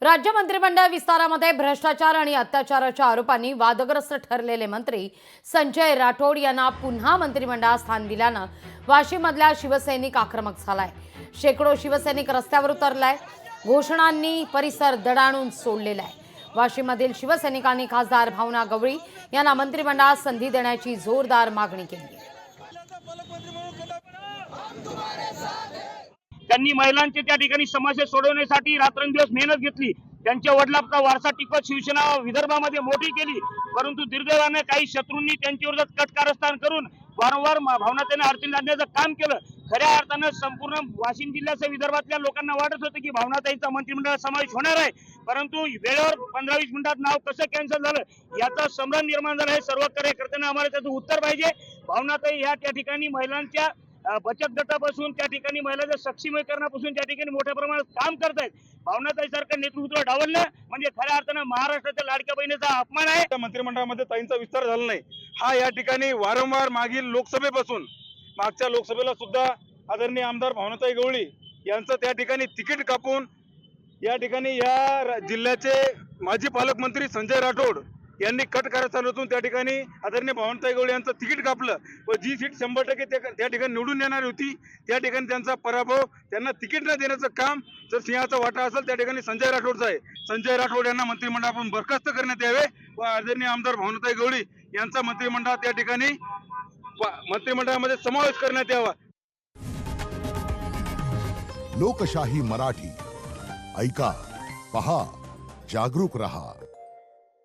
राज्य मंत्रिमंडळ विस्तारामध्ये भ्रष्टाचार आणि अत्याचाराच्या आरोपांनी वादग्रस्त ठरलेले मंत्री संजय राठोड यांना पुन्हा मंत्रिमंडळात स्थान दिल्यानं वाशीमधल्या शिवसैनिक आक्रमक झालाय। शेकडो शिवसैनिक रस्त्यावर उतरलाय। घोषणांनी परिसर दडाणून सोडलेला आहे। वाशीमधील शिवसैनिकांनी खासदार भावना गवळी यांना मंत्रिमंडळात संधी देण्याची जोरदार मागणी केली। त्यांनी महिलांचे त्या ठिकाणी समस्या सोडवण्यासाठी रात्रंदिवस मेहनत घेतली। त्यांच्या वडिलांचा वारसा टिकवत शिवसेना विदर्भामध्ये मोठी केली, परंतु दुर्दैवाने काही शत्रूंनी त्यांच्या विरोधात कटकारस्थान करून वारंवार भावनाताईंना अडचणी आणण्याचं काम केलं। खऱ्या अर्थानं संपूर्ण वाशिम जिल्ह्याच्या विदर्भातल्या लोकांना वाटत होतं की भावनाताईंचा मंत्रिमंडळात समावेश होणार आहे, परंतु वेळेवर 15-20 मिनिटात नाव कसं कॅन्सल झालं याचा संभ्रम निर्माण झाला आहे। सर्व कार्यकर्त्यांना आम्हाला त्याचं उत्तर पाहिजे। भावनाताई ह्या त्या ठिकाणी महिलांच्या बचत गटापासून त्या ठिकाणी महिलांच्या सक्षमीकरणापासून त्या ठिकाणी मोठ्या प्रमाणात काम करतायत। भावनाताई सारखं नेतृत्व डावलणं म्हणजे खऱ्या अर्थानं महाराष्ट्राच्या लाडक्या बहिणीचा अपमान आहे। मंत्रिमंडळामध्ये ताईंचा विस्तार झाला नाही हा या ठिकाणी वारंवार मागील लोकसभेपासून मागच्या लोकसभेला सुद्धा आदरणीय आमदार भावनाताई गवळी यांचं त्या ठिकाणी तिकीट कापून या ठिकाणी या जिल्ह्याचे माजी पालकमंत्री संजय राठोड यांनी कट कारस्थानातून त्या ठिकाणी आदरणीय भावनाताई गवळी यांचं तिकीट कापलं व जी सीट 100% त्या ठिकाणी निवडून येणार होती त्या ठिकाणी त्यांचा पराभव, त्यांना तिकीट न देण्याचं काम जर सिंहाचा वाटा असेल त्या ठिकाणी संजय राठोडचा आहे। संजय राठोड यांना मंत्रिमंडळातून बरखास्त करण्यात यावे व आदरणीय आमदार भावनाताई गवळी यांचा मंत्रिमंडळात त्या ठिकाणी मंत्रिमंडळामध्ये समावेश करण्यात यावा। लोकशाही मराठी ऐका, पहा, जागरूक रहा।